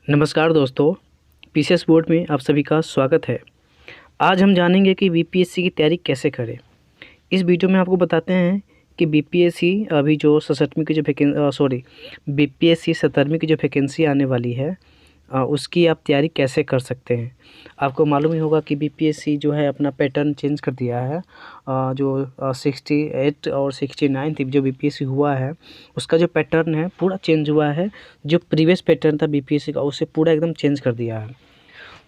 नमस्कार दोस्तों, PCS board में आप सभी का स्वागत है। आज हम जानेंगे कि बीपीएससी की तैयारी कैसे करें। इस वीडियो में आपको बताते हैं कि बीपीएससी अभी जो 67वीं की जो बीपीएससी 17वीं की जो वैकेंसी आने वाली है उसकी आप तैयारी कैसे कर सकते हैं। आपको मालूम ही होगा कि बीपीएससी जो है अपना पैटर्न चेंज कर दिया है। जो 68 और 69 जो बीपीएससी हुआ है उसका जो पैटर्न है पूरा चेंज हुआ है। जो प्रीवियस पैटर्न था बीपीएससी का उसे पूरा एकदम चेंज कर दिया है।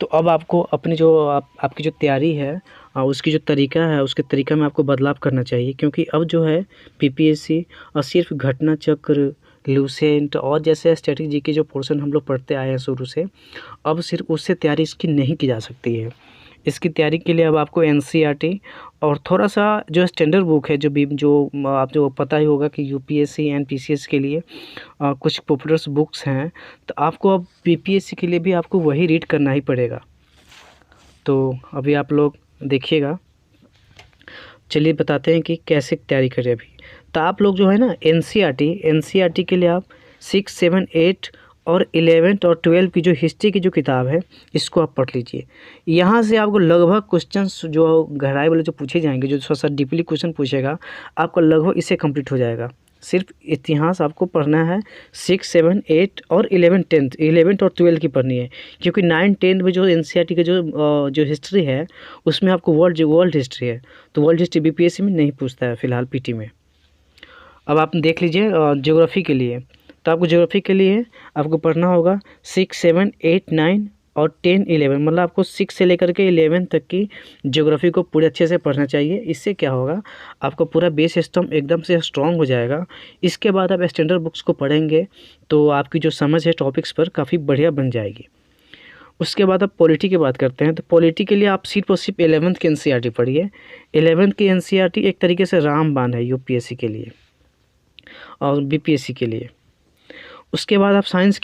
तो अब आपको अपनी जो आपकी जो तैयारी है उसकी जो तरीका है उसके तरीका में आपको बदलाव करना चाहिए, क्योंकि अब जो है बीपीएससी सिर्फ घटना चक्र, लूसेंट और जैसे स्ट्रेटजी के जो पोर्शन हम लोग पढ़ते आए हैं शुरू से, अब सिर्फ उससे तैयारी इसकी नहीं की जा सकती है। इसकी तैयारी के लिए अब आपको एनसीईआरटी और थोड़ा सा जो स्टैंडर्ड बुक है आप जो पता ही होगा कि यूपीएससी एंड पीसीएस के लिए कुछ पॉपुलर बुक्स हैं, तो आपको अब बीपीएससी के लिए भी आपको वही रीड करना ही पड़ेगा। तो अभी आप लोग देखिएगा, चलिए बताते हैं कि कैसे तैयारी करें अभी। तो आप लोग जो है ना एनसीईआरटी के लिए आप 6, 7, 8 और 11 और 12 की जो हिस्ट्री की जो किताब है इसको आप पढ़ लीजिए। यहाँ से आपको लगभग क्वेश्चन जो गहराई वाले जो पूछे जाएंगे, जो थोड़ा सा डीपली क्वेश्चन पूछेगा, आपका लगभग इससे कंप्लीट हो जाएगा। सिर्फ इतिहास आपको पढ़ना है 6, 7, 8 और 11 और 12 की पढ़नी है, क्योंकि 9, 10 में जो एनसीईआरटी के जो हिस्ट्री है उसमें आपको वर्ल्ड हिस्ट्री है, तो वर्ल्ड हिस्ट्री बीपीएससी में नहीं पूछता है फ़िलहाल पीटी में। अब आप देख लीजिए ज्योग्राफी के लिए, तो आपको ज्योग्राफी के लिए आपको पढ़ना होगा 6, 7, 8, 9 और 10, 11, मतलब आपको 6 से लेकर के 11 तक की ज्योग्राफी को पूरे अच्छे से पढ़ना चाहिए। इससे क्या होगा, आपका पूरा बेस सिस्टम एकदम से स्ट्रॉन्ग हो जाएगा। इसके बाद आप स्टैंडर्ड बुक्स को पढ़ेंगे तो आपकी जो समझ है टॉपिक्स पर काफ़ी बढ़िया बन जाएगी। उसके बाद आप पॉलिटी की बात करते हैं, तो पॉलिटी के लिए आप सिर्फ और सिर्फ 11th की एनसीईआरटी पढ़िए। 11th की एनसीईआरटी एक तरीके से रामबाण है यूपीएससी के लिए और बीपीएससी के लिए। उसके बाद आप साइंस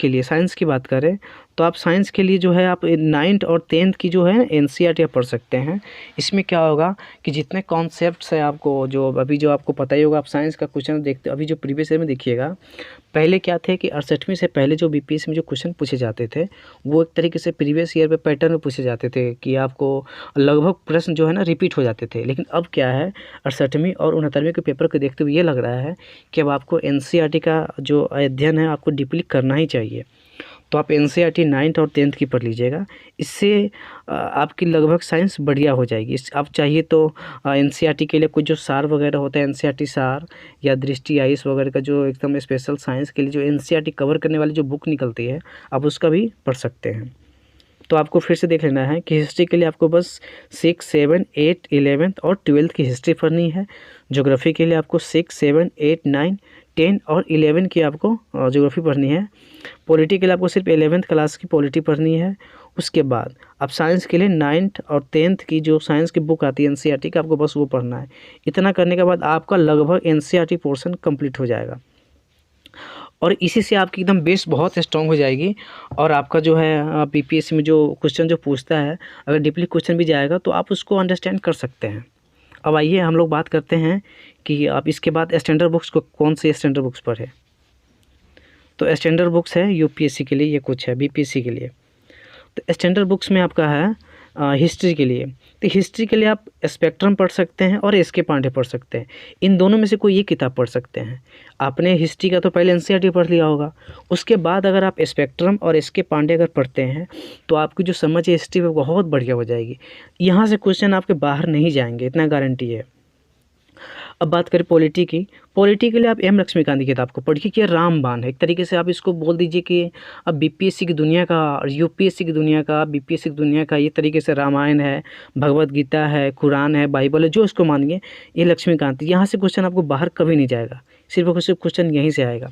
की बात करें तो आप साइंस के लिए जो है आप 9th और 10th की जो है एनसीईआरटी आप पढ़ सकते हैं। इसमें क्या होगा कि जितने कॉन्सेप्ट्स हैं आपको जो आपको पता ही होगा, आप साइंस का क्वेश्चन देखते अभी जो प्रीवियस ईयर में देखिएगा, पहले क्या थे कि 68वीं से पहले जो बीपीएससी में जो क्वेश्चन पूछे जाते थे वो एक तरीके से प्रीवियस ईयर में पैटर्न में पूछे जाते थे कि आपको लगभग प्रश्न जो है ना रिपीट हो जाते थे। लेकिन अब क्या है, 68वीं और 69वीं के पेपर को देखते हुए ये लग रहा है कि अब आपको एनसीईआरटी का जो अध्ययन है आपको डीपली करना ही चाहिए। तो आप एनसीईआरटी 9th और 10th की पढ़ लीजिएगा। इससे आपकी लगभग साइंस बढ़िया हो जाएगी। आप चाहिए तो एनसीईआरटी के लिए कुछ जो सार वगैरह होता है, एनसीईआरटी सार या दृष्टि आइस वगैरह का जो एकदम स्पेशल साइंस के लिए जो एनसीईआरटी कवर करने वाली जो बुक निकलती है, आप उसका भी पढ़ सकते हैं। तो आपको फिर से देख लेना है कि हिस्ट्री के लिए आपको बस 6, 7, 8, 11 और 12 की हिस्ट्री पढ़नी है। ज्योग्राफी के लिए आपको 6, 7, 8, 9, 10 और 11 की आपको ज्योग्राफी पढ़नी है। पॉलिटी के लिए आपको सिर्फ 11th क्लास की पॉलिटी पढ़नी है। उसके बाद आप साइंस के लिए 9th और 10th की जो साइंस की बुक आती है एनसीईआरटी की, आपको बस वो पढ़ना है। इतना करने के बाद आपका लगभग एनसीईआरटी पोर्शन कंप्लीट हो जाएगा और इसी से आपकी एकदम बेस बहुत स्ट्रॉन्ग हो जाएगी। और आपका जो है बीपीएससी में जो क्वेश्चन जो पूछता है, अगर डीपली क्वेश्चन भी जाएगा तो आप उसको अंडरस्टैंड कर सकते हैं। अब आइए हम लोग बात करते हैं कि आप इसके बाद स्टैंडर्ड बुक्स को कौन से स्टैंडर्ड बुक्स पढ़े। तो स्टैंडर्ड बुक्स है यूपीएससी के लिए, ये कुछ है बीपीएससी के लिए। तो स्टैंडर्ड बुक्स में आपका है हिस्ट्री के लिए। तो हिस्ट्री के लिए आप स्पेक्ट्रम पढ़ सकते हैं और एस के पांडे पढ़ सकते हैं। इन दोनों में से कोई एक किताब पढ़ सकते हैं। आपने हिस्ट्री का तो पहले एनसीईआरटी पढ़ लिया होगा, उसके बाद अगर आप स्पेक्ट्रम और एस के पांडे अगर पढ़ते हैं तो आपकी जो समझ है हिस्ट्री में बहुत बढ़िया हो जाएगी। यहाँ से क्वेश्चन आपके बाहर नहीं जाएंगे, इतना गारंटी है। अब बात करें पॉलिटी के लिए आप एम लक्ष्मीकांत की किताब को पढ़िए कि रामबाण है। एक तरीके से आप इसको बोल दीजिए कि अब बीपीएससी की दुनिया का और यूपीएससी की दुनिया का, बीपीएससी की दुनिया का ये तरीके से रामायण है, भगवत गीता है, कुरान है, बाइबल है, जो इसको मानिए, ये लक्ष्मीकांत। यहाँ से क्वेश्चन आपको बाहर कभी नहीं जाएगा, सिर्फ और सिर्फ क्वेश्चन यहीं से आएगा।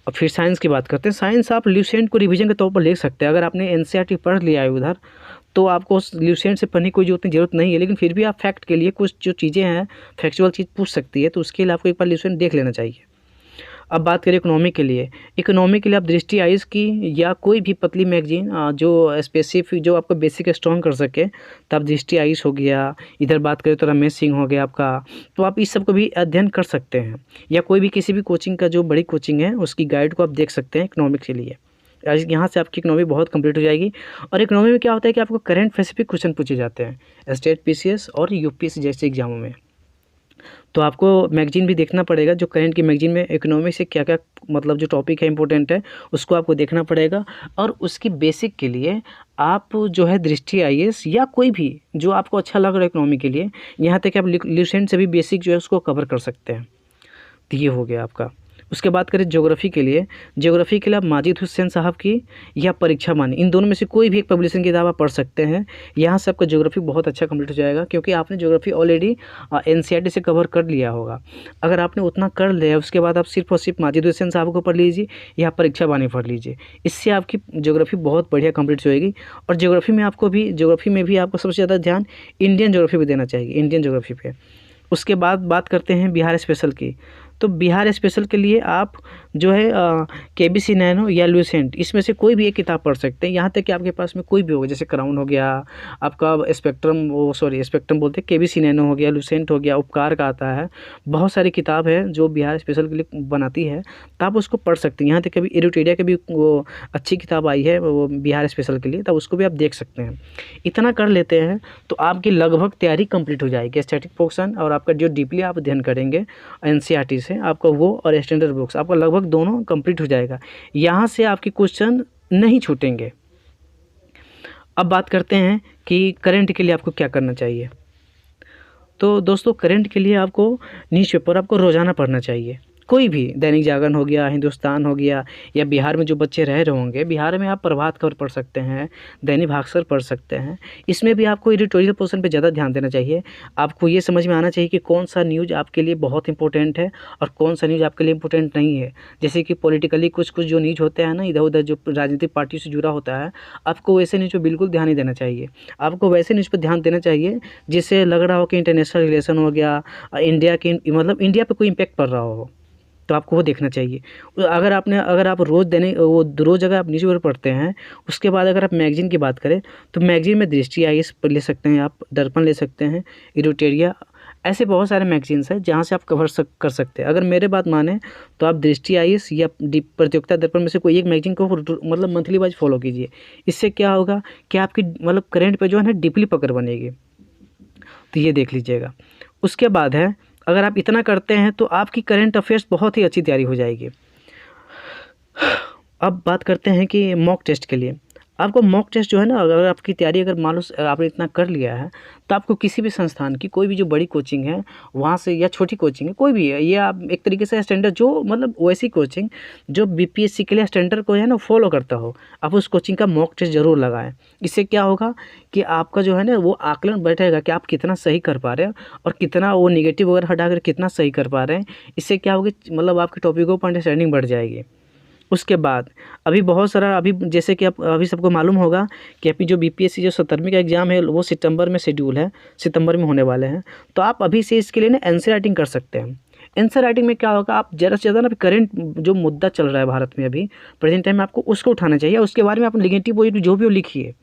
और फिर साइंस की बात करते हैं। साइंस आप ल्यूसेंट को रिवीजन के तौर पर ले सकते हैं। अगर आपने एनसीईआरटी पढ़ लिया है उधर तो आपको ल्यूसेंट से पढ़ने की कोई ज़रूरत नहीं है, लेकिन फिर भी आप फैक्ट के लिए कुछ जो चीज़ें हैं फैक्चुअल चीज़ पूछ सकती है, तो उसके लिए आपको एक बार ल्यूसेंट देख लेना चाहिए। अब बात करें इकोनॉमी के लिए आप दृष्टि आइज की या कोई भी पतली मैगजीन जो स्पेसिफिक जो आपको बेसिक स्ट्रॉन्ग कर सके, तो आप दृष्टि आइज हो गया, इधर बात करें तो रमेश सिंह हो गया आपका, तो आप इस सब को भी अध्ययन कर सकते हैं। या कोई भी किसी भी कोचिंग का जो बड़ी कोचिंग है उसकी गाइड को आप देख सकते हैं इकोनॉमिक्स के लिए। यहाँ से आपकी इकोनॉमी बहुत कंप्लीट हो जाएगी। और इकोनॉमी में क्या होता है कि आपको करंट स्पेसिफिक क्वेश्चन पूछे जाते हैं स्टेट पीसीएस और यूपीएससी जैसे एग्जामों में। तो आपको मैगजीन भी देखना पड़ेगा, जो करंट की मैगजीन में इकोनॉमी से क्या क्या मतलब जो टॉपिक है इंपॉर्टेंट है उसको आपको देखना पड़ेगा। और उसकी बेसिक के लिए आप जो है दृष्टि आईएएस या कोई भी जो आपको अच्छा लग रहा है इकोनॉमी के लिए, यहाँ तक आप ल्यूसेंट से भी बेसिक जो है उसको कवर कर सकते हैं। तो ये हो गया आपका। उसके बाद करें ज्योग्राफी के लिए। ज्योग्राफी के लिए आप माजिद हुसैन साहब की या परीक्षा बानी, इन दोनों में से कोई भी एक पब्लिशिंग किताब आप पढ़ सकते हैं। यहाँ से आपका ज्योग्राफी बहुत अच्छा कंप्लीट हो जाएगा, क्योंकि आपने ज्योग्राफी ऑलरेडी एनसीईआरटी से कवर कर लिया होगा। अगर आपने उतना कर लिया उसके बाद आप सिर्फ और सिर्फ माजिद हुसैन साहब को पढ़ लीजिए या परीक्षा बानी पढ़ लीजिए, इससे आपकी ज्योग्राफी बहुत बढ़िया कंप्लीट हो जाएगी। और ज्योग्राफी में भी आपको सबसे ज़्यादा ध्यान इंडियन ज्योग्राफी पे देना चाहिए, इंडियन ज्योग्राफी पे। उसके बाद बात करते हैं बिहार स्पेशल की। तो बिहार स्पेशल के लिए आप जो है केबीसी नैनो या ल्यूसेंट, इसमें से कोई भी एक किताब पढ़ सकते हैं। यहाँ तक कि आपके पास में कोई भी होगा, जैसे क्राउन हो गया आपका, स्पेक्ट्रम बोलते हैं, केबीसी नैनो हो गया, ल्यूसेंट हो गया, उपकार का आता है, बहुत सारी किताब है जो बिहार स्पेशल के लिए बनाती है, तो आप उसको पढ़ सकते हैं। यहाँ तक कभी एडुटेरिया की भी वो अच्छी किताब आई है वो बिहार स्पेशल के लिए, तब उसको भी आप देख सकते हैं। इतना कर लेते हैं तो आपकी लगभग तैयारी कंप्लीट हो जाएगी। स्टैटिक पोर्शन और आपका जो डीपली आप अध्ययन करेंगे एनसीईआरटी से, आपका वो और स्टैंडर्ड बुक्स, आपका लगभग दोनों कंप्लीट हो जाएगा। यहाँ से आपके क्वेश्चन नहीं छूटेंगे। अब बात करते हैं कि करंट के लिए आपको क्या करना चाहिए। तो दोस्तों करंट के लिए आपको न्यूज़पेपर आपको रोज़ाना पढ़ना चाहिए। कोई भी, दैनिक जागरण हो गया, हिंदुस्तान हो गया, या बिहार में जो बच्चे रह रहे होंगे, बिहार में आप प्रभात खबर पढ़ सकते हैं, दैनिक भास्कर पढ़ सकते हैं। इसमें भी आपको एडिटोरियल पोर्शन पे ज़्यादा ध्यान देना चाहिए। आपको ये समझ में आना चाहिए कि कौन सा न्यूज़ आपके लिए बहुत इंपॉर्टेंट है और कौन सा न्यूज़ आपके लिए इंपॉर्टेंट नहीं है। जैसे कि पॉलिटिकली कुछ जो न्यूज़ होते हैं ना, इधर उधर जो राजनीतिक पार्टी से जुड़ा होता है, आपको वैसे न्यूज़ पर बिल्कुल ध्यान नहीं देना चाहिए। आपको वैसे न्यूज़ पर ध्यान देना चाहिए जिससे लग रहा हो कि इंटरनेशनल रिलेशन हो गया, इंडिया की मतलब इंडिया पर कोई इम्पैक्ट पड़ रहा हो, तो आपको वो देखना चाहिए। अगर आप रोज़ अगर आप न्यूज़पेपर पढ़ते हैं, उसके बाद अगर आप मैगज़ीन की बात करें तो मैगज़ीन में दृष्टि आईएएस ले सकते हैं, आप दर्पण ले सकते हैं, एडिटोरिया, ऐसे बहुत सारे मैगज़ीन्स हैं जहाँ से आप कर सकते हैं। अगर मेरे बात माने तो आप दृष्टि आईएएस या प्रतियोगिता दर्पण में से कोई एक मैगज़ीन को मतलब मंथली वाइज फॉलो कीजिए। इससे क्या होगा कि आपकी मतलब करंट पे जो है ना डीपली पकड़ बनेगी। तो ये देख लीजिएगा। उसके बाद है, अगर आप इतना करते हैं तो आपकी करंट अफेयर्स बहुत ही अच्छी तैयारी हो जाएगी। अब बात करते हैं कि मॉक टेस्ट के लिए। आपको मॉक टेस्ट जो है ना, अगर आपकी तैयारी अगर मान लो आपने इतना कर लिया है, तो आपको किसी भी संस्थान की कोई भी जो बड़ी कोचिंग है वहाँ से, या छोटी कोचिंग है कोई भी है, ये आप एक तरीके से स्टैंडर्ड जो मतलब वैसी कोचिंग जो बीपीएससी के लिए स्टैंडर्ड को है ना फॉलो करता हो, आप उस कोचिंग का मॉक टेस्ट ज़रूर लगाएं। इससे क्या होगा कि आपका जो है ना वो आकलन बैठेगा कि आप कितना सही कर पा रहे हैं और कितना वो निगेटिव वगैरह हटा कर कितना सही कर पा रहे हैं। इससे क्या होगा, मतलब आपके टॉपिकों पर अंडरस्टैंडिंग बढ़ जाएगी। उसके बाद अभी बहुत सारा, अभी जैसे कि आप अभी सबको मालूम होगा कि अभी जो बीपीएससी जो 17वीं का एग्ज़ाम है वो सितंबर में शेड्यूल है, सितंबर में होने वाले हैं। तो आप अभी से इसके लिए ना आंसर राइटिंग कर सकते हैं। आंसर राइटिंग में क्या होगा, आप ज़्यादा से ज़्यादा ना करंट जो मुद्दा चल रहा है भारत में अभी प्रेजेंट टाइम में, आपको उसको उठाना चाहिए। उसके बारे में आप नेगेटिव पॉजिटिव जो भी हो लिखिए।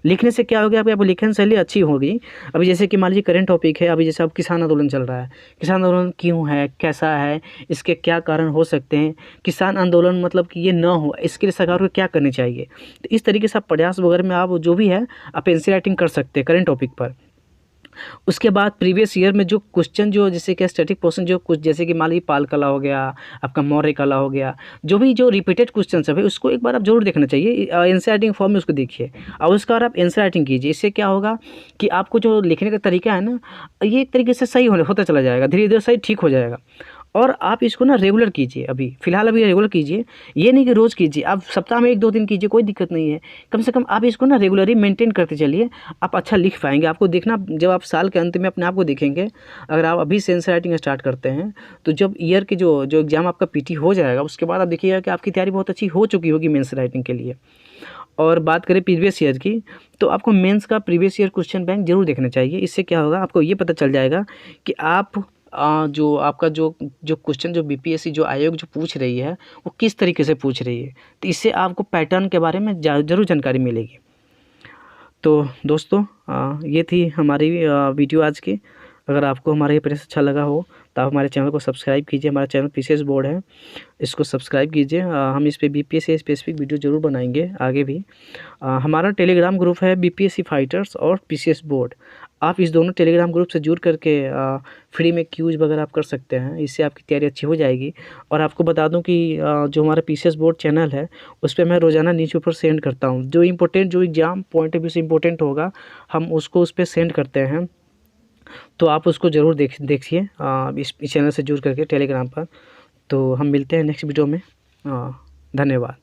लिखने से क्या हो गया, आपकी लिखन शैली अच्छी होगी। अभी जैसे कि मान लीजिए करंट टॉपिक है, अभी जैसे अब किसान आंदोलन चल रहा है, किसान आंदोलन क्यों है, कैसा है, इसके क्या कारण हो सकते हैं, किसान आंदोलन मतलब कि ये ना हो, इसके लिए सरकार को क्या करनी चाहिए। तो इस तरीके से आप प्रयास वगैरह में आप जो भी है आप आंसर राइटिंग कर सकते हैं करंट टॉपिक पर। उसके बाद प्रीवियस ईयर में जो क्वेश्चन जो जैसे कि स्टैटिक पोर्शन जो कुछ जैसे कि मान लीजिए पाल कला हो गया, आपका मौर्य कला हो गया, जो भी जो रिपीटेड क्वेश्चन है उसको एक बार आप जरूर देखना चाहिए। आंसर राइटिंग फॉर्म में उसको देखिए और उसका और आप आंसर राइटिंग कीजिए। इससे क्या होगा कि आपको जो लिखने का तरीका है ना, ये एक तरीके से सही होता चला जाएगा, धीरे धीरे सही ठीक हो जाएगा। और आप इसको ना रेगुलर कीजिए, अभी फ़िलहाल अभी रेगुलर कीजिए, ये नहीं कि रोज़ कीजिए, आप सप्ताह में 1-2 दिन कीजिए, कोई दिक्कत नहीं है। कम से कम आप इसको ना रेगुलरली मेंटेन करते चलिए, आप अच्छा लिख पाएंगे। आपको देखना, जब आप साल के अंत में अपने आप को देखेंगे, अगर आप अभी से आंसर राइटिंग स्टार्ट करते हैं तो जब ईयर के जो एग्ज़ाम आपका पीटी हो जाएगा उसके बाद आप देखिएगा कि आपकी तैयारी बहुत अच्छी हो चुकी होगी मेंस राइटिंग के लिए। और बात करें प्रीवियस ईयर की, तो आपको मेंस का प्रीवियस ईयर क्वेश्चन बैंक जरूर देखना चाहिए। इससे क्या होगा, आपको ये पता चल जाएगा कि आप जो आपका जो क्वेश्चन जो बीपीएससी जो आयोग जो पूछ रही है वो किस तरीके से पूछ रही है। तो इससे आपको पैटर्न के बारे में ज़रूर जानकारी मिलेगी। तो दोस्तों ये थी हमारी वीडियो आज की। अगर आपको हमारा ये प्रयास अच्छा लगा हो तो तो आप हमारे चैनल को सब्सक्राइब कीजिए। हमारा चैनल पीसीएस बोर्ड है, इसको सब्सक्राइब कीजिए। हम इस पे बीपीएससी स्पेसिफिक वीडियो ज़रूर बनाएंगे आगे भी। हमारा टेलीग्राम ग्रुप है बीपीएससी फाइटर्स और पीसीएस बोर्ड। आप इस दोनों टेलीग्राम ग्रुप से जुड़ करके फ्री में क्यूज वगैरह आप कर सकते हैं। इससे आपकी तैयारी अच्छी हो जाएगी। और आपको बता दूं कि जो हमारा पीसीएस बोर्ड चैनल है उस पर मैं रोज़ाना न्यूज़पेपर सेंड करता हूं। जो इम्पोर्टेंट, जो एग्ज़ाम पॉइंट ऑफ व्यू से इम्पोर्टेंट होगा, हम उसको उस पर सेंड करते हैं। तो आप उसको ज़रूर देखिए इस चैनल से जुड़ करके टेलीग्राम पर। तो हम मिलते हैं नेक्स्ट वीडियो में। धन्यवाद।